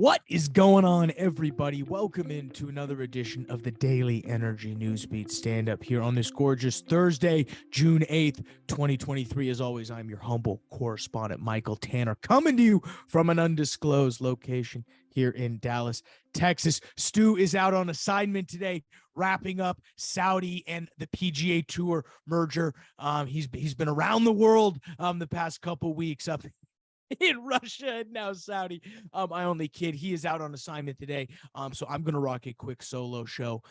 What is going on, everybody? Welcome into another edition of the Daily Energy Newsbeat Stand-Up here on this gorgeous Thursday, June 8th, 2023. As always, I'm your humble correspondent, Michael Tanner, coming to you from an undisclosed location here in Dallas, Texas. Stu is out on assignment today, wrapping up Saudi and the PGA Tour merger. He's been around the world the past couple weeks up in Russia and now Saudi. I only kid. He is out on assignment today. So I'm gonna rock a quick solo show.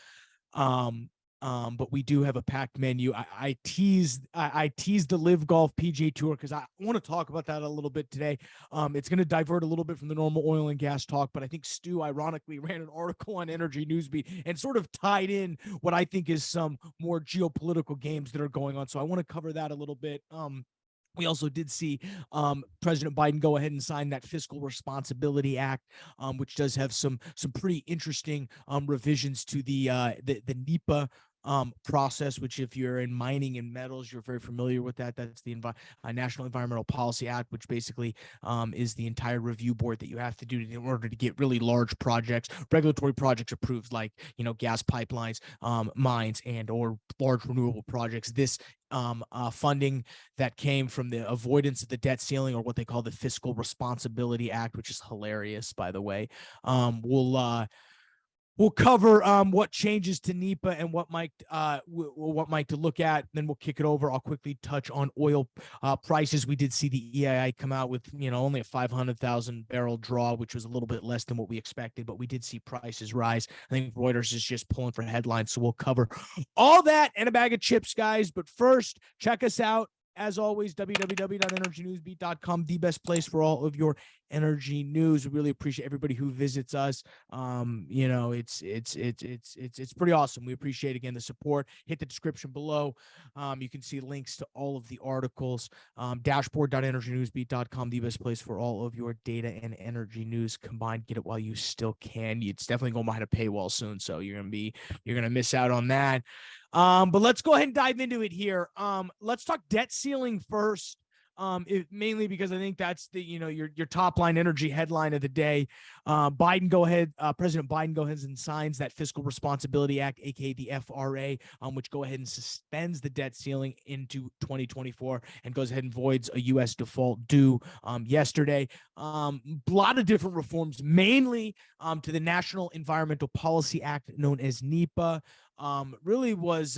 But we do have a packed menu. I teased the LIV Golf PGA Tour because I want to talk about that a little bit today. It's going to divert a little bit from the normal oil and gas talk, but I think Stu ironically ran an article on Energy Newsbeat and sort of tied in what I think is some more geopolitical games that are going on. So I want to cover that a little bit. We also did see President Biden go ahead and sign that Fiscal Responsibility Act, which does have some pretty interesting revisions to the NEPA process, which if you're in mining and metals, you're very familiar with that. That's the National Environmental Policy Act, which basically is the entire review board that you have to do in order to get really large projects, regulatory projects approved, like, gas pipelines, mines, and or large renewable projects. This funding that came from the avoidance of the debt ceiling, or what they call the Fiscal Responsibility Act, which is hilarious, by the way. We'll cover what changes to NEPA and what might to look at. Then we'll kick it over. I'll quickly touch on oil prices. We did see the EII come out with only a 500,000 barrel draw, which was a little bit less than what we expected, but we did see prices rise. I think Reuters is just pulling for headlines, so we'll cover all that and a bag of chips, guys. But first, check us out. As always, www.energynewsbeat.com, the best place for all of your energy news. We really appreciate everybody who visits us. It's pretty awesome. We appreciate, again, the support. Hit the description below. You can see links to all of the articles. Dashboard.energynewsbeat.com, the best place for all of your data and energy news combined. Get it while you still can. It's definitely going behind a paywall soon, so you're gonna miss out on that. But let's go ahead and dive into it here. Let's talk debt ceiling first. Mainly because I think that's the, your top line energy headline of the day. President Biden goes ahead and signs that Fiscal Responsibility Act, aka the FRA, which go ahead and suspends the debt ceiling into 2024 and goes ahead and voids a U.S. default due yesterday. A lot of different reforms, mainly to the National Environmental Policy Act, known as NEPA. Really was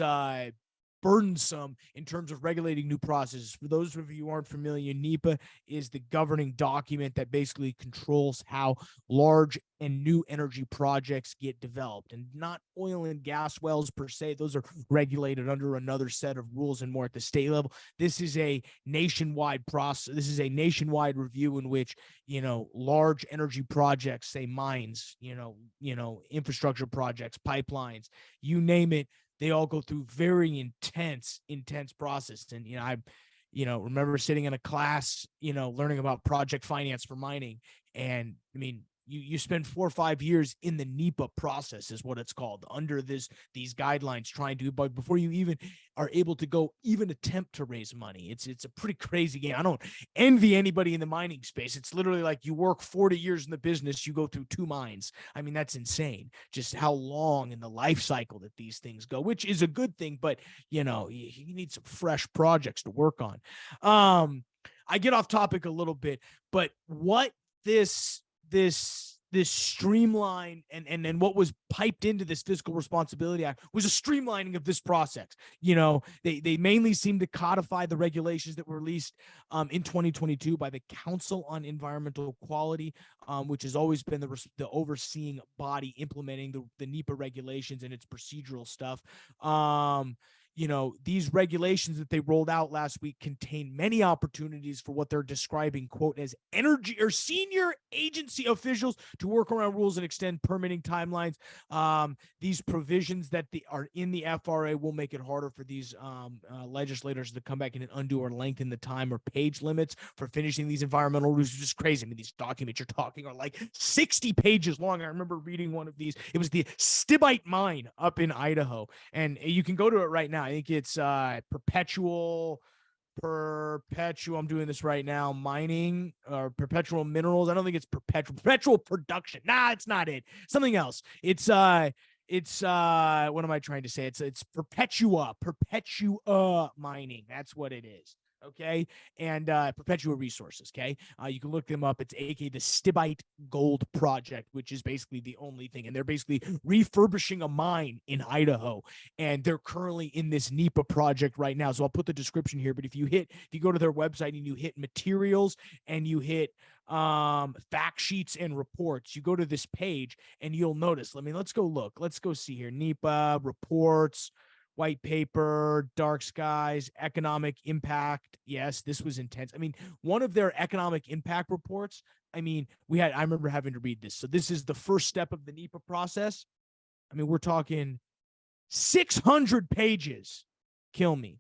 burdensome in terms of regulating new processes. For those of you who aren't familiar, NEPA is the governing document that basically controls how large and new energy projects get developed, and not oil and gas wells per se. Those are regulated under another set of rules and more at the state level. This is a nationwide process. This is a nationwide review in which, large energy projects, say mines, infrastructure projects, pipelines, you name it, they all go through very intense process. And, I remember sitting in a class, learning about project finance for mining. And I mean, you spend 4 or 5 years in the NEPA process, is what it's called, under these guidelines, trying to, but before you even are able to go even attempt to raise money. It's a pretty crazy game. I don't envy anybody in the mining space. It's literally like you work 40 years in the business, you go through 2 mines. I mean, that's insane, just how long in the life cycle that these things go, which is a good thing, but you need some fresh projects to work on. I get off topic a little bit, but what this streamline and what was piped into this Fiscal Responsibility Act was a streamlining of this process. They mainly seem to codify the regulations that were released in 2022 by the Council on Environmental Quality, which has always been the overseeing body implementing the NEPA regulations and its procedural stuff. These regulations that they rolled out last week contain many opportunities for what they're describing, quote, as energy or senior agency officials to work around rules and extend permitting timelines. These provisions that are in the FRA will make it harder for these legislators to come back and undo or lengthen the time or page limits for finishing these environmental rules, which is crazy. I mean, these documents you're talking are like 60 pages long. I remember reading one of these. It was the Stibite mine up in Idaho, and you can go to it right now. I think it's perpetual perpetual, I'm doing this right now, mining or perpetual minerals. I don't think it's perpetual production. Nah, it's not it. Something else. It's what am I trying to say? It's perpetua mining. That's what it is. Okay. And perpetua resources. Okay. You can look them up. It's aka the Stibite Gold Project, which is basically the only thing. And they're basically refurbishing a mine in Idaho. And they're currently in this NEPA project right now. So I'll put the description here. But if you go to their website and you hit materials and you hit fact sheets and reports, you go to this page and you'll notice. Let's go look. Let's go see here. NEPA reports, white paper, dark skies, economic impact. Yes, this was intense. One of their economic impact reports, I remember having to read this. So this is the first step of the NEPA process. We're talking 600 pages. Kill me.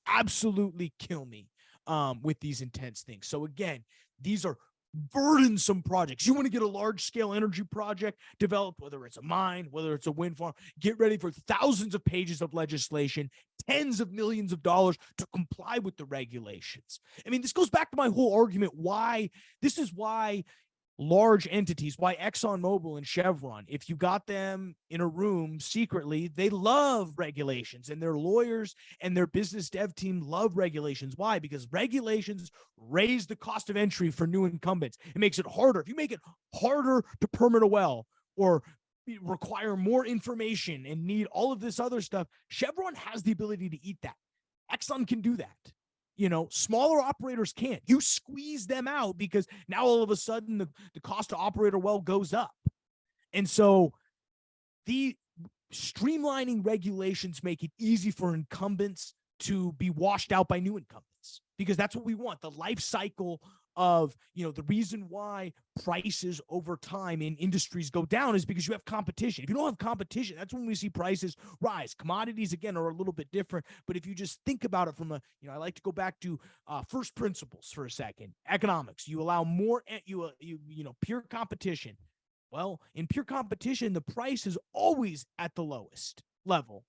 Absolutely kill me with these intense things. So again, these are burdensome projects. You want to get a large scale energy project developed, whether it's a mine, whether it's a wind farm, get ready for thousands of pages of legislation, tens of millions of dollars to comply with the regulations. This goes back to my whole argument why large entities, why ExxonMobil and Chevron, if you got them in a room secretly, they love regulations, and their lawyers and their business dev team love regulations. Why? Because regulations raise the cost of entry for new incumbents. It makes it harder. If you make it harder to permit a well or require more information and need all of this other stuff, Chevron has the ability to eat that. Exxon can do that. Smaller operators can't. You squeeze them out because now all of a sudden the cost to operate a well goes up. And so the streamlining regulations make it easy for incumbents to be washed out by new incumbents, because that's what we want. The life cycle of, the reason why prices over time in industries go down is because you have competition. If you don't have competition, that's when we see prices rise. Commodities, again, are a little bit different, but if you just think about it from I like to go back to first principles for a second. Economics, you allow more, pure competition. Well, in pure competition, the price is always at the lowest level.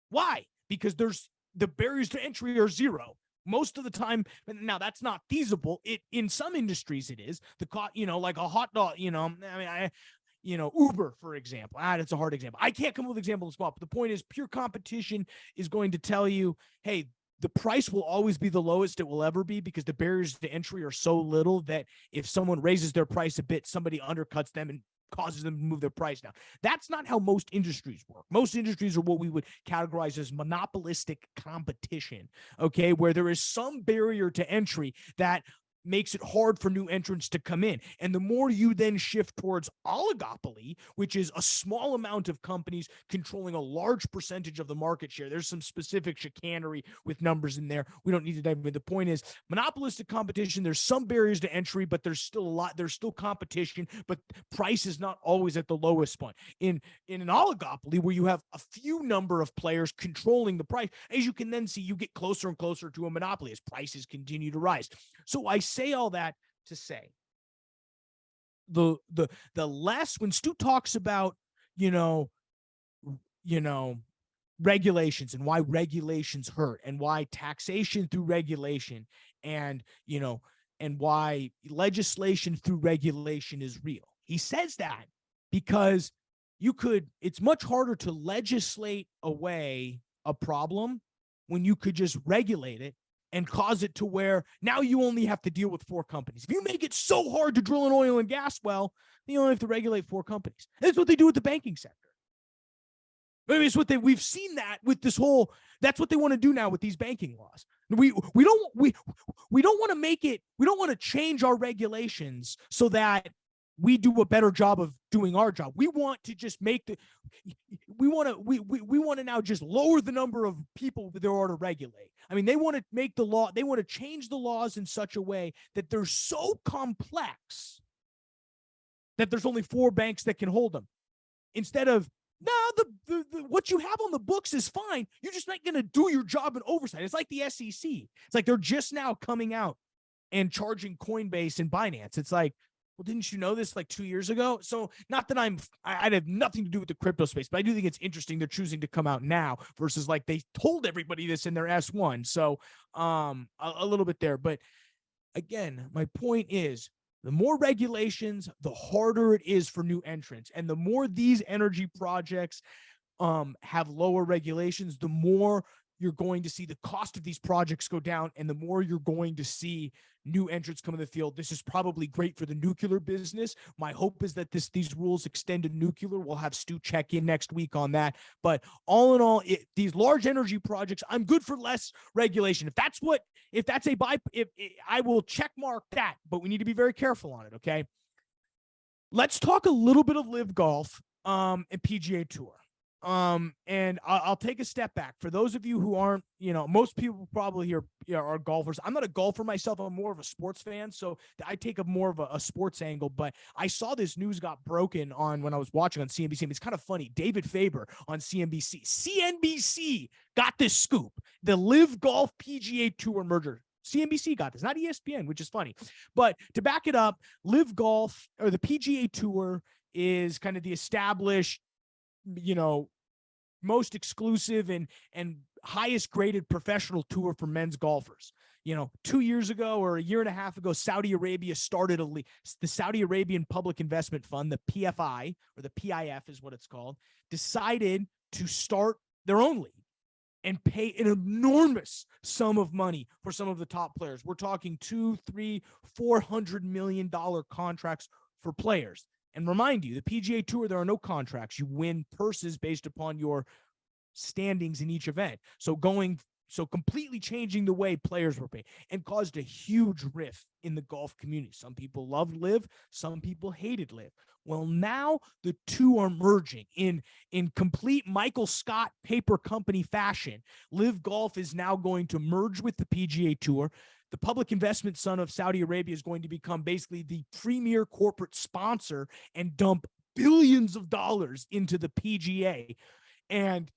Why? Because the barriers to entry are zero. Most of the time, now that's not feasible. In some industries it is. The cost, like a hot dog, Uber, for example. That's a hard example. I can't come up with an example on the spot, but the point is pure competition is going to tell you, hey, the price will always be the lowest it will ever be, because the barriers to entry are so little that if someone raises their price a bit, somebody undercuts them and causes them to move their price down. That's not how most industries work. Most industries are what we would categorize as monopolistic competition, okay, where there is some barrier to entry that makes it hard for new entrants to come in. And the more you then shift towards oligopoly, which is a small amount of companies controlling a large percentage of the market share. There's some specific chicanery with numbers in there. We don't need to dive into. The point is monopolistic competition. There's some barriers to entry, but there's still competition, but price is not always at the lowest point. In an oligopoly where you have a few number of players controlling the price, as you can then see, you get closer and closer to a monopoly as prices continue to rise. So I say all that to say the less, when Stu talks about regulations and why regulations hurt and why taxation through regulation and why legislation through regulation is real, he says that because it's much harder to legislate away a problem when you could just regulate it and cause it to where now you only have to deal with 4 companies. If you make it so hard to drill an oil and gas well, you only have to regulate 4 companies. That's what they do with the banking sector. It's we've seen that with this whole, that's what they want to do now with these banking laws. We don't want to make it, we don't want to change our regulations so that we do a better job of doing our job. We want to just we want to now just lower the number of people there are to regulate. They want to make the law, they want to change the laws in such a way that they're so complex that there's only 4 banks that can hold them. Instead of, no, the what you have on the books is fine. You're just not going to do your job in oversight. It's like the SEC. It's like they're just now coming out and charging Coinbase and Binance. It's like, well, didn't you know this like 2 years ago? So not that I'd have nothing to do with the crypto space, but I do think it's interesting they're choosing to come out now versus like they told everybody this in their S1. So a little bit there. But again, my point is the more regulations, the harder it is for new entrants. And the more these energy projects have lower regulations, the more you're going to see the cost of these projects go down, and the more you're going to see new entrants come in the field. This is probably great for the nuclear business. My hope is that these rules extend to nuclear. We'll have Stu check in next week on that. But all in all, these large energy projects, I'm good for less regulation. If I will check mark that, but we need to be very careful on it. Okay. Let's talk a little bit of LIV Golf and PGA Tour. And I'll take a step back. For those of you who aren't, most people probably here are golfers. I'm not a golfer myself. I'm more of a sports fan. So I take more of a sports angle, but I saw this news got broken when I was watching on CNBC. It's kind of funny. David Faber on CNBC got this scoop. The LIV Golf PGA Tour merger. CNBC got this, not ESPN, which is funny. But to back it up, LIV Golf or the PGA Tour is kind of the established, most exclusive and highest graded professional tour for men's golfers. 2 years ago or a year and a half ago, Saudi Arabia started the Saudi Arabian Public Investment Fund, the PFI, or the PIF is what it's called, decided to start their own league and pay an enormous sum of money for some of the top players. We're talking $200, $300, $400 million contracts for players. And remind you, the PGA Tour, there are no contracts. You win purses based upon your standings in each event. So completely changing the way players were paid, and caused a huge rift in the golf community. Some people loved LIV, some people hated LIV. Well, now the two are merging in complete Michael Scott paper company fashion. LIV Golf is now going to merge with the PGA Tour. The public investment son of Saudi Arabia is going to become basically the premier corporate sponsor and dump billions of dollars into the PGA. And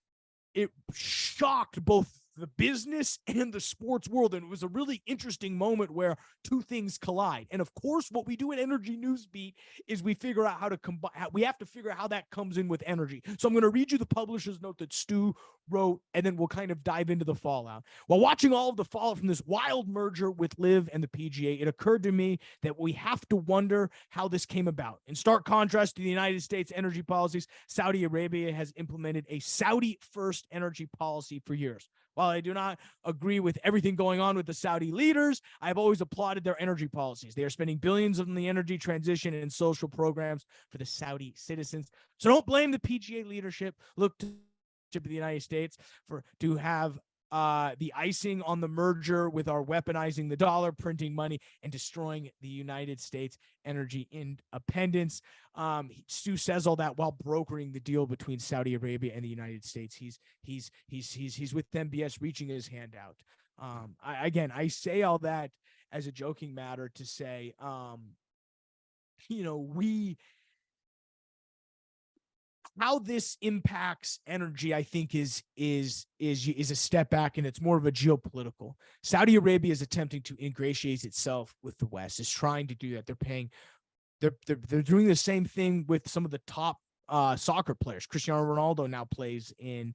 it shocked both the business and the sports world. And it was a really interesting moment where two things collide. And of course, what we do at Energy News Beat is we figure out how to combine. We have to figure out how that comes in with energy. So I'm going to read you the publisher's note that Stu wrote, and then we'll kind of dive into the fallout. While watching all of the fallout from this wild merger with LIV and the PGA, it occurred to me that we have to wonder how this came about. In stark contrast to the United States energy policies, Saudi Arabia has implemented a Saudi-first energy policy for years. While I do not agree with everything going on with the Saudi leaders, I've always applauded their energy policies. They are spending billions on the energy transition and social programs for the Saudi citizens. So don't blame the PGA leadership. Look to the United States to have the icing on the merger with our weaponizing the dollar, printing money, and destroying the United States energy independence. Stu says all that while brokering the deal between Saudi Arabia and the United States. He's with MBS reaching his hand out. I say all that as a joking matter to say, how this impacts energy, I think, is a step back, and it's more of a geopolitical. Saudi Arabia is attempting to ingratiate itself with the West. Is trying to do that. They're doing the same thing with some of the top soccer players. Cristiano Ronaldo now plays in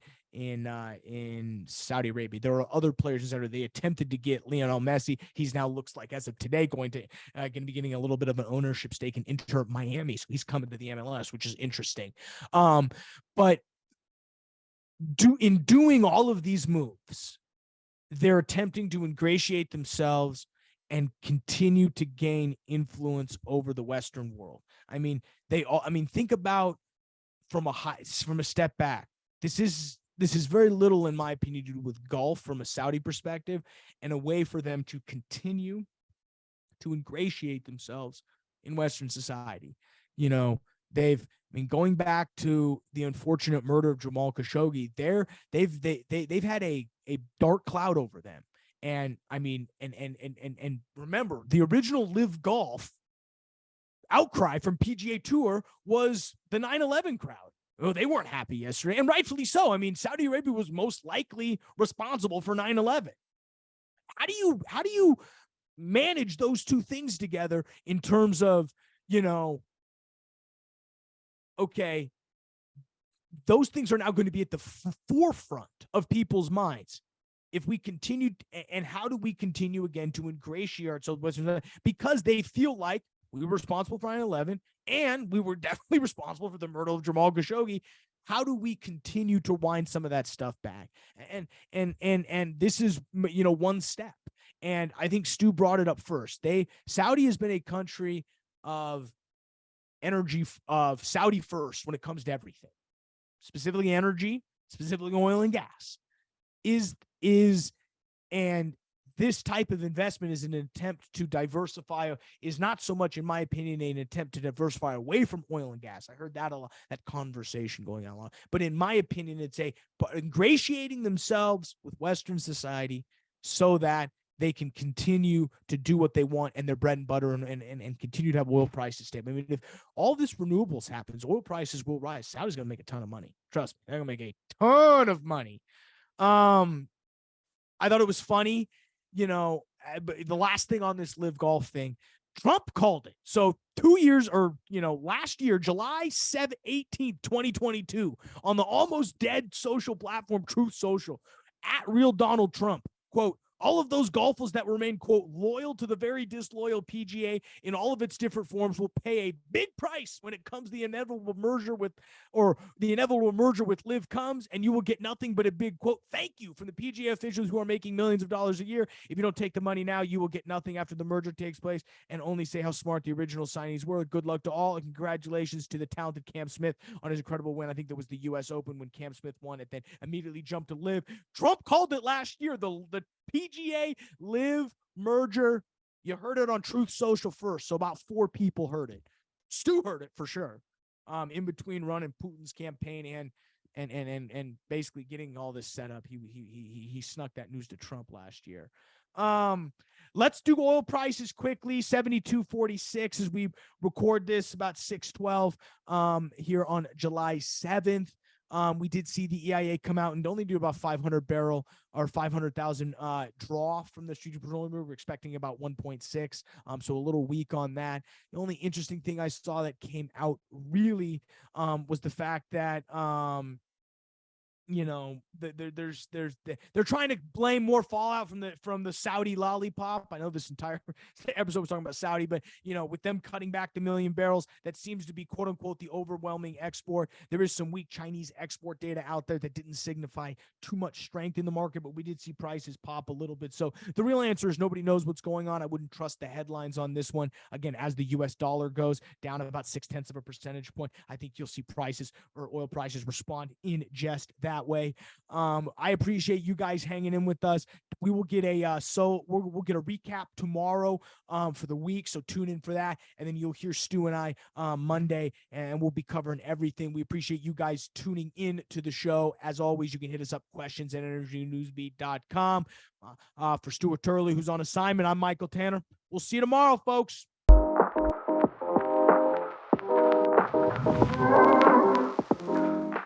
Saudi Arabia. There are other players that they attempted to get Lionel Messi. He's now looks like, as of today, going to be getting a little bit of an ownership stake in Inter Miami. So he's coming to the MLS, which is interesting. But in doing all of these moves, they're attempting to ingratiate themselves and continue to gain influence over the Western world. Think about from a step back. This is very little, in my opinion, to do with golf from a Saudi perspective, and a way for them to continue to ingratiate themselves in Western society. Going back to the unfortunate murder of Jamal Khashoggi, they've had a dark cloud over them. And remember, the original LIV Golf outcry from PGA Tour was the 9/11 crowd. Oh, they weren't happy yesterday, and rightfully so. Saudi Arabia was most likely responsible for 9/11. How do you manage those two things together in terms of you know, okay, those things are now going to be at the forefront of people's minds. If we continue, and how do we continue again to ingratiate ourselves with Western, because they feel like we were responsible for 9/11 and we were definitely responsible for the murder of Jamal Khashoggi. How do we continue to wind some of that stuff back? And this is, you know, one step. And I think Stu brought it up first. Saudi has been a country of energy, of Saudi first when it comes to everything, specifically energy, specifically oil and gas. And this type of investment is an attempt to diversify, is not so much, in my opinion, an attempt to diversify away from oil and gas. I heard that a lot, that conversation going on a lot. But in my opinion, it's ingratiating themselves with Western society so that they can continue to do what they want and their bread and butter, and continue to have oil prices stable. I mean, if all this renewables happens, oil prices will rise. Saudi's going to make a ton of money. Trust me, they're going to make a ton of money. I thought it was funny, you know, the last thing on this LIV Golf thing, Trump called it. So 2 years, or, you know, last year, July 18th, 2022, on the almost dead social platform Truth Social, at Real Donald Trump, quote, all of those golfers that remain, quote, loyal to the very disloyal PGA in all of its different forms will pay a big price when it comes the inevitable merger with LIV comes, and you will get nothing but a big, quote, thank you from the PGA officials who are making millions of dollars a year. If you don't take the money now, you will get nothing after the merger takes place, and only say how smart the original signees were. Good luck to all, and congratulations to the talented Cam Smith on his incredible win. I think that was the U.S. Open when Cam Smith won it, then immediately jumped to LIV. Trump called it last year, the PGA LIV merger. You heard it on Truth Social first, so about 4 people heard it. Stu heard it for sure. In between running Putin's campaign and basically getting all this set up, he snuck that news to Trump last year. Let's do oil prices quickly. 72.46 as we record this, about 6:12 here on July 7th. We did see the EIA come out and only do about 500,000 draw from the Strategic Petroleum. We're expecting about 1.6, so a little weak on that. The only interesting thing I saw that came out really was the fact that you know, they're trying to blame more fallout from the Saudi lollipop. I know this entire episode was talking about Saudi, but, you know, with them cutting back the 1 million barrels, that seems to be, quote unquote, the overwhelming export. There is some weak Chinese export data out there that didn't signify too much strength in the market, but we did see prices pop a little bit. So the real answer is nobody knows what's going on. I wouldn't trust the headlines on this one. Again, as the US dollar goes down about 0.6 of a percentage point, I think you'll see prices, or oil prices, respond in just that way. I appreciate you guys hanging in with us. We will get we'll get a recap tomorrow for the week, so tune in for that, and then you'll hear Stu and I Monday, and we'll be covering everything. We appreciate you guys tuning in to the show. As always, you can hit us up, questions@energynewsbeat.com. For Stuart Turley, who's on assignment, I'm Michael Tanner. We'll see you tomorrow, folks.